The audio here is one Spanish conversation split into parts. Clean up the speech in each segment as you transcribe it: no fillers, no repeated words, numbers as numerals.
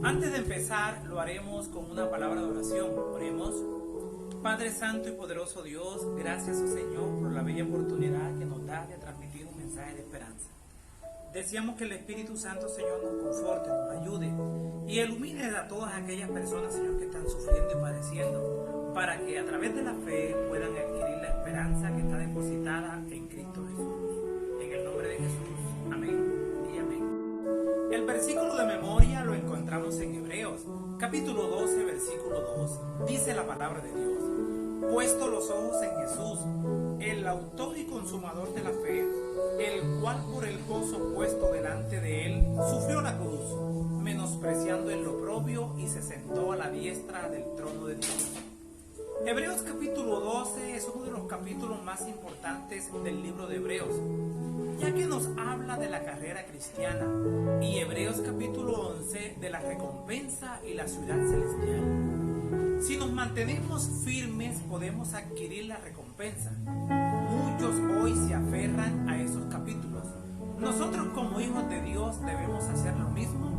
Antes de empezar, lo haremos con una palabra de oración. Oremos. Padre Santo y poderoso Dios, gracias, oh Señor, por la bella oportunidad que nos da de transmitir un mensaje de esperanza. Deseamos que el Espíritu Santo, Señor, nos conforte, nos ayude y ilumine a todas aquellas personas, Señor, que están sufriendo y padeciendo, para que a través de la fe puedan adquirir la esperanza que está depositada en Cristo Jesús. En el nombre de Jesús. Amén y amén. El versículo de memoria lo encontramos en Hebreos, capítulo 12, versículo 2. Dice la palabra de Dios: puesto los ojos en Jesús, el autor y consumador de la fe, el cual por el gozo puesto delante de él sufrió la cruz, menospreciando el oprobio, y se sentó a la diestra del trono de Dios. Hebreos capítulo 12 es uno de los capítulos más importantes del libro de Hebreos, ya que nos habla de la carrera cristiana, y Hebreos capítulo 11 de la recompensa y la ciudad celestial. Si nos mantenemos firmes, podemos adquirir la recompensa. Muchos hoy se aferran a esos capítulos. Nosotros, como hijos de Dios, debemos hacer lo mismo,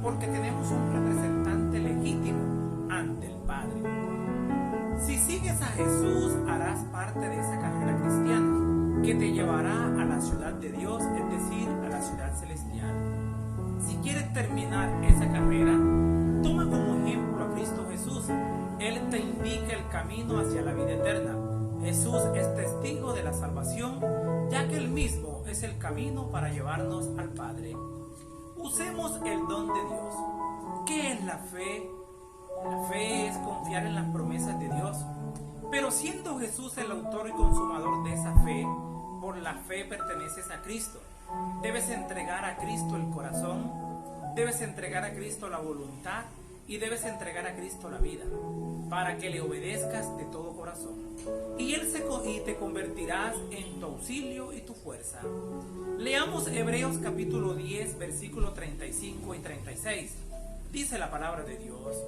porque tenemos un representante legítimo ante el Padre. Si sigues a Jesús, harás parte de esa carrera cristiana que te llevará a la ciudad de Dios, es decir, a la ciudad celestial. Si quieres terminar esa carrera, toma como ejemplo a Cristo Jesús. Él te indica el camino hacia la vida eterna. Jesús es testigo de la salvación, ya que Él mismo es el camino para llevarnos al Padre. Usemos el don de Dios. ¿Qué es la fe? La fe es confiar en las promesas de Dios. Pero siendo Jesús el autor y consumador de esa fe, por la fe perteneces a Cristo. Debes entregar a Cristo el corazón, debes entregar a Cristo la voluntad y debes entregar a Cristo la vida, para que le obedezcas de todo corazón. Y Él te convertirás en tu auxilio y tu fuerza. Leamos Hebreos capítulo 10, versículos 35 y 36. Dice la palabra de Dios: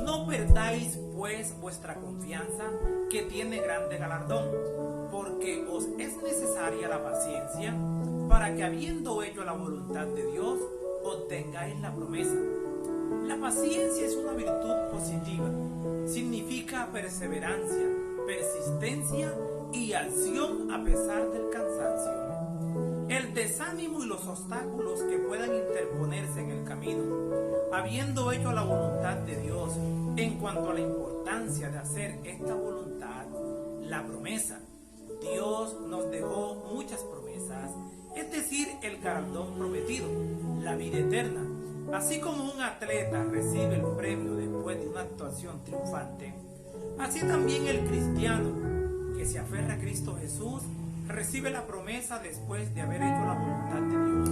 no perdáis pues vuestra confianza, que tiene grande galardón, porque os es necesaria la paciencia, para que habiendo hecho la voluntad de Dios, obtengáis la promesa. La paciencia es una virtud positiva. Significa perseverancia, persistencia y acción a pesar del cansancio. El desánimo y los obstáculos que puedan interponerse en el camino, habiendo hecho la voluntad de Dios. En cuanto a la importancia de hacer esta voluntad, la promesa. Dios nos dejó muchas promesas, es decir, el galardón prometido, la vida eterna. Así como un atleta recibe el premio después de una actuación triunfante, así también el cristiano que se aferra a Cristo Jesús recibe la promesa después de haber hecho la voluntad de Dios.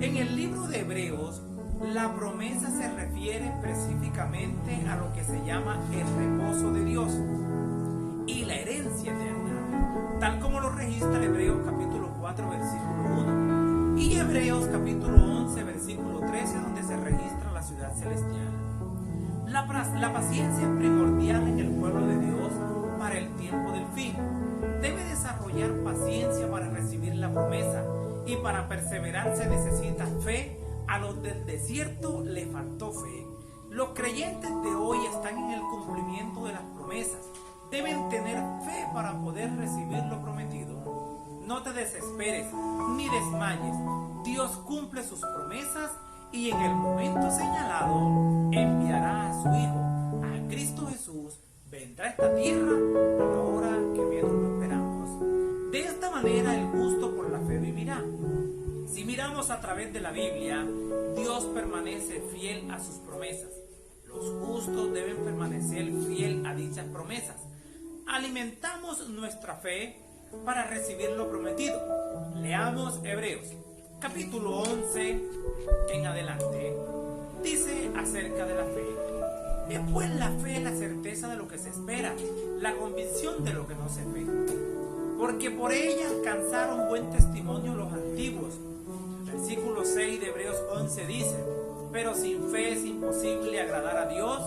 En el libro de Hebreos, la promesa se refiere específicamente a lo que se llama el reposo de Dios y la herencia eterna, tal como lo registra Hebreos capítulo 4, versículo 1, y Hebreos capítulo 11, versículo 13, donde se registra la ciudad celestial. La paciencia es primordial en el pueblo de Dios para el tiempo del fin. Debe desarrollar paciencia para recibir la promesa, y para perseverar se necesita fe. A los del desierto le faltó fe. Los creyentes de hoy están en el cumplimiento de las promesas. Deben tener fe para poder recibir lo prometido. No te desesperes ni desmayes. Dios cumple sus promesas, y en el momento señalado enviará a su Hijo, a Cristo Jesús. Vendrá a esta tierra a la hora que menos lo esperamos. De esta manera el justo por la fe vivirá. Si miramos a través de la Biblia, Dios permanece fiel a sus promesas. Los justos deben permanecer fiel a dichas promesas. Alimentamos nuestra fe para recibir lo prometido. Leamos Hebreos, capítulo 11 en adelante. Dice acerca de la fe: es pues la fe la certeza de lo que se espera, la convicción de lo que no se ve. Porque por ella alcanzaron buen testimonio los antiguos. Versículo 6 de Hebreos 11 dice: pero sin fe es imposible agradar a Dios,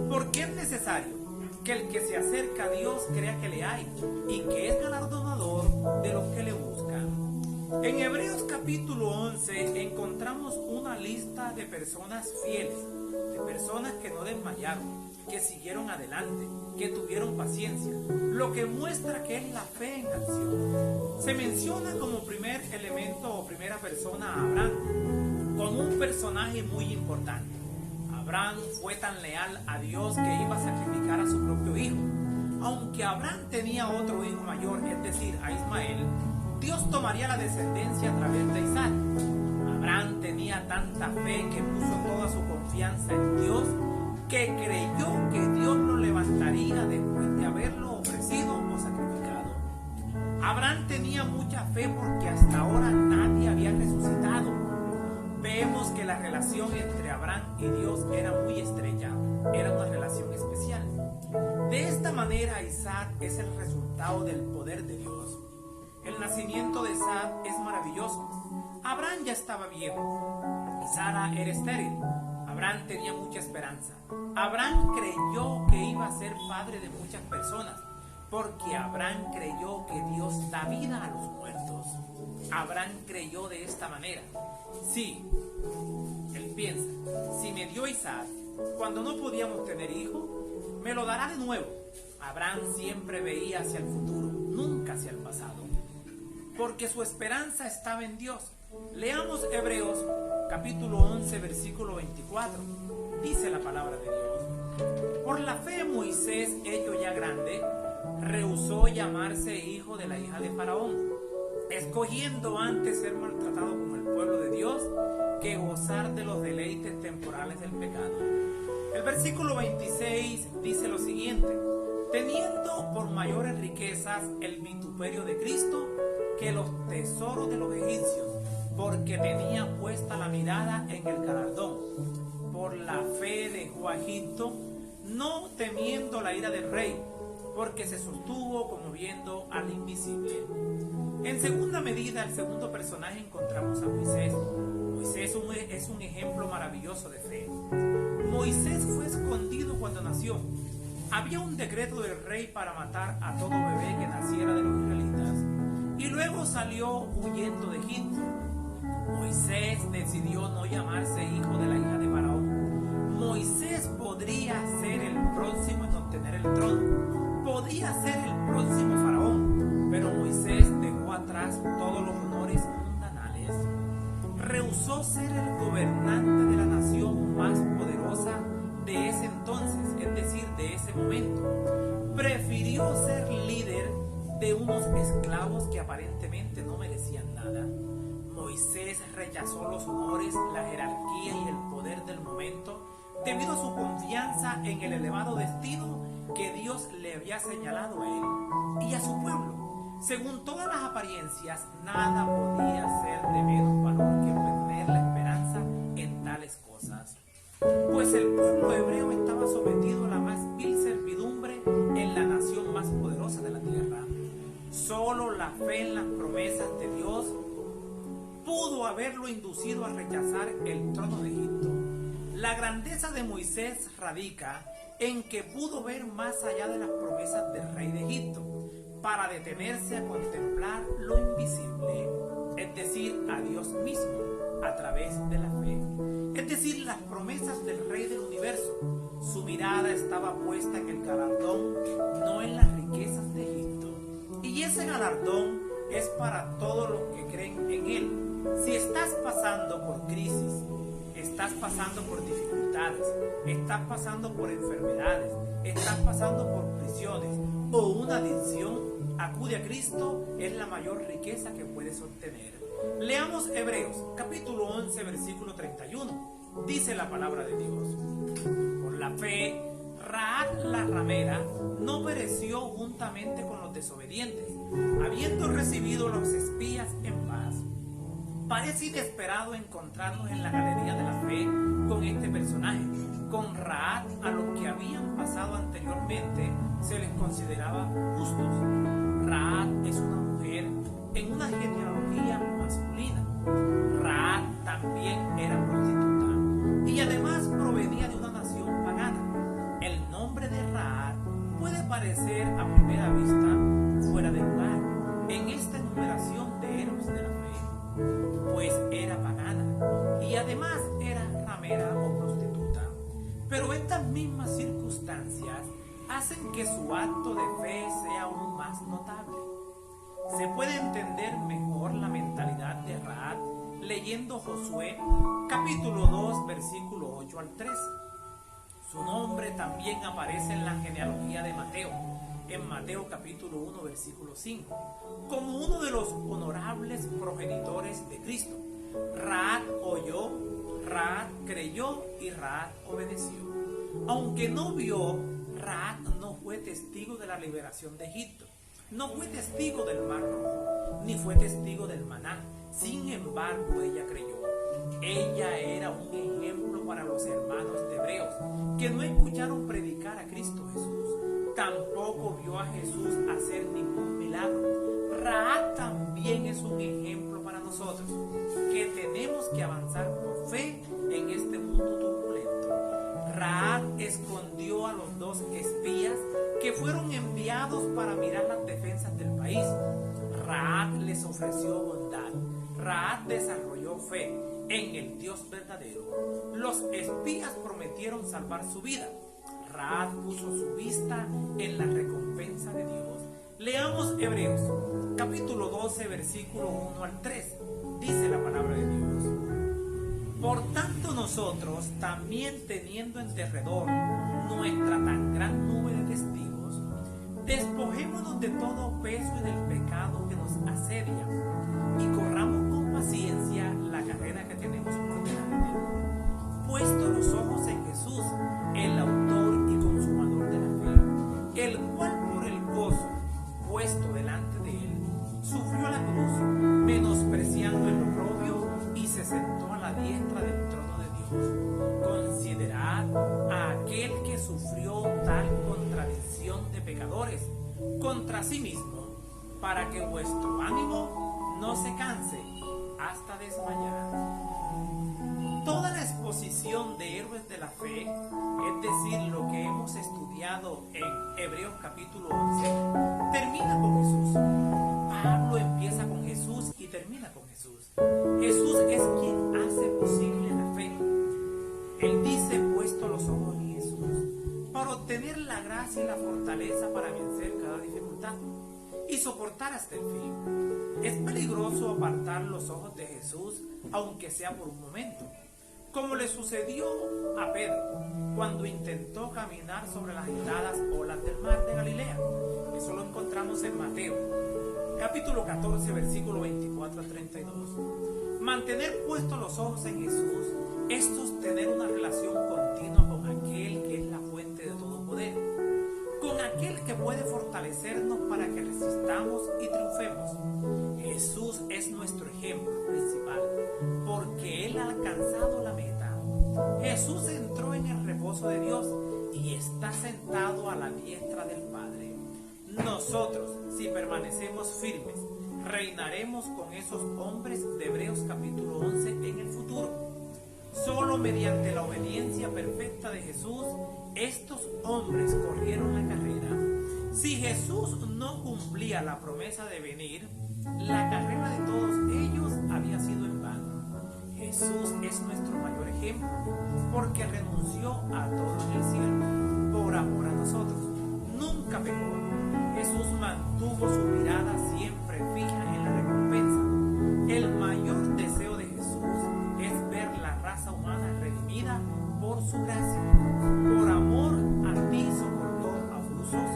porque es necesario que el que se acerca a Dios crea que le hay, y que es galardonador de los que le buscan. En Hebreos capítulo 11 encontramos una lista de personas fieles, de personas que no desmayaron, que siguieron adelante, que tuvieron paciencia, lo que muestra que es la fe en acción. Se menciona como primer elemento o primera persona a Abraham, como un personaje muy importante. Abraham fue tan leal a Dios que iba a sacrificar a su propio hijo. Aunque Abraham tenía otro hijo mayor, es decir, a Ismael, Dios tomaría la descendencia a través de Isaac. Abraham tenía tanta fe que puso toda su confianza en Dios, que creyó que Dios lo levantaría después de haberlo ofrecido o sacrificado. Abraham tenía mucha fe porque hasta ahora nadie había resucitado. Vemos que la relación entre Abraham y Dios era muy estrecha, era una relación especial. De esta manera Isaac es el resultado del poder de Dios. El nacimiento de Isaac es maravilloso. Abraham ya estaba viejo y Sara era estéril. Abraham tenía mucha esperanza. Abraham creyó que iba a ser padre de muchas personas, porque Abraham creyó que Dios da vida a los muertos. Abraham creyó de esta manera. Sí, él piensa, si me dio Isaac cuando no podíamos tener hijos, me lo dará de nuevo. Abraham siempre veía hacia el futuro, nunca hacia el pasado, porque su esperanza estaba en Dios. Leamos Hebreos capítulo 11 versículo 24. Dice la palabra de Dios: por la fe Moisés, hecho ya grande, rehusó llamarse hijo de la hija de Faraón, escogiendo antes ser maltratado como el pueblo de Dios que gozar de los deleites temporales del pecado. El versículo 26 dice lo siguiente: teniendo por mayores riquezas el vituperio de Cristo que los tesoros de los egipcios, porque tenía puesta la mirada en el galardón. Por la fe dejó a Egipto, no temiendo la ira del rey, porque se sostuvo como viendo al invisible. En segunda medida, el segundo personaje encontramos a Moisés. Moisés es un ejemplo maravilloso de fe. Moisés fue escondido cuando nació. Había un decreto del rey para matar a todo bebé que naciera de los israelitas, y luego salió huyendo de Egipto. Moisés decidió no llamarse hijo de la hija de Faraón. Moisés podría ser el próximo en obtener el trono, podría ser el próximo faraón, pero Moisés dejó atrás todos los honores mundanales. Rehusó ser el gobernante de la nación más poderosa de ese entonces, es decir, de ese momento. Prefirió ser líder de unos esclavos que aparentemente no merecían nada. Moisés rechazó los honores, la jerarquía y el poder del momento debido a su confianza en el elevado destino que Dios le había señalado a él y a su pueblo. Según todas las apariencias, nada podía ser de menos valor que tener la esperanza en tales cosas, pues el pueblo hebreo estaba sometido a la más vil servidumbre en la nación más poderosa de la tierra. Solo la fe en las promesas de Dios pudo haberlo inducido a rechazar el trono de Egipto. La grandeza de Moisés radica en que pudo ver más allá de las promesas del rey de Egipto para detenerse a contemplar lo invisible, es decir, a Dios mismo a través de la fe, es decir, las promesas del rey del universo. Su mirada estaba puesta en el galardón, no en las riquezas de Egipto, y ese galardón es para todos los que creen en él. Si estás pasando por crisis, estás pasando por dificultades, estás pasando por enfermedades, estás pasando por prisiones o una adicción, acude a Cristo, es la mayor riqueza que puedes obtener. Leamos Hebreos capítulo 11 versículo 31. Dice la palabra de Dios: por la fe Rahab la ramera no pereció juntamente con los desobedientes, habiendo recibido los espías en paz. Parece inesperado encontrarnos en la galería de la fe con este personaje. Con Rahab, a los que habían pasado anteriormente se les consideraba justos. Rahab es una mujer en una genealogía masculina. Rahab también era prostituta y además provenía de una nación pagana. El nombre de Rahab puede parecer a primera vista fuera de lugar en esta enumeración de héroes de la fe. Pero estas mismas circunstancias hacen que su acto de fe sea aún más notable. Se puede entender mejor la mentalidad de Rahab leyendo Josué capítulo 2 versículo 8 al 13. Su nombre también aparece en la genealogía de Mateo, en Mateo capítulo 1 versículo 5, como uno de los honorables progenitores de Cristo. Rahab oyó, Rahab creyó y Rahab obedeció. Aunque no vio, Rahab no fue testigo de la liberación de Egipto, no fue testigo del Mar Rojo, ni fue testigo del maná. Sin embargo, ella creyó. Ella era un ejemplo para los hermanos de Hebreos, que no escucharon predicar a Cristo Jesús. Tampoco vio a Jesús hacer ningún milagro. Rahab también es un ejemplo para nosotros, que tenemos que avanzar por fe en este mundo turbulento. Rahab escondió a los 2 espías que fueron enviados para mirar las defensas del país. Rahab les ofreció bondad. Rahab desarrolló fe en el Dios verdadero. Los espías prometieron salvar su vida. Rahab puso su vista en la recompensa de Dios. Leamos Hebreos capítulo 12 versículo 1 al 3. Dice la palabra de Dios: por tanto nosotros, también teniendo en derredor nuestra tan gran nube de testigos, despojémonos de todo peso y del pecado que nos asedia, y corramos con paciencia la carrera que tenemos por delante, puesto los ojos en Jesús, el autor y consumador de la fe, el cual por el gozo puesto delante de él sufrió la cruz, menospreciando el oprobio, y se sentó a la diestra del trono de Dios. Considerad a aquel que sufrió tal contradicción de pecadores contra sí mismo, para que vuestro ánimo no se canse hasta desmayar. Toda la exposición de héroes de la fe, es decir, lo que hemos estudiado en Hebreos capítulo 11, termina con Jesús. Pablo empieza con Jesús y termina con Jesús. Jesús es quien hace posible la fe. Él dice: puesto los ojos en Jesús, para obtener la gracia y la fortaleza para vencer cada dificultad y soportar hasta el fin. Es peligroso apartar los ojos de Jesús, aunque sea por un momento, como le sucedió a Pedro cuando intentó caminar sobre las agitadas olas del mar de Galilea. Eso lo encontramos en Mateo capítulo 14 versículo 24 a 32. Mantener puestos los ojos en Jesús es sostener una relación continua con aquel que es la fuente de todo poder, con aquel que puede fortalecernos para que resistamos y triunfemos. Jesús es nuestro ejemplo principal, porque Él ha alcanzado la meta. Jesús entró en el reposo de Dios y está sentado a la diestra del Padre. Nosotros, si permanecemos firmes, reinaremos con esos hombres de Hebreos capítulo 11 en el futuro. Solo mediante la obediencia perfecta de Jesús, estos hombres corrieron la carrera. Si Jesús no cumplía la promesa de venir, la carrera de todos ellos había sido en vano. Jesús es nuestro mayor ejemplo, porque renunció a todo en el cielo por amor a nosotros. Nunca pecó. Jesús mantuvo su mirada siempre fija en la recompensa. El mayor deseo de Jesús es ver la raza humana redimida por su gracia. Por amor a ti soportó abusos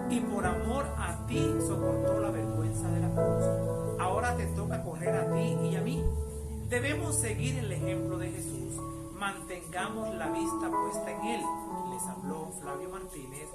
y por amor a ti soportó la vergüenza de la cruz. Ahora te toca correr a ti y a mí. Debemos seguir el ejemplo de Jesús. Mantengamos la vista puesta en Él. Les habló Flavio Martínez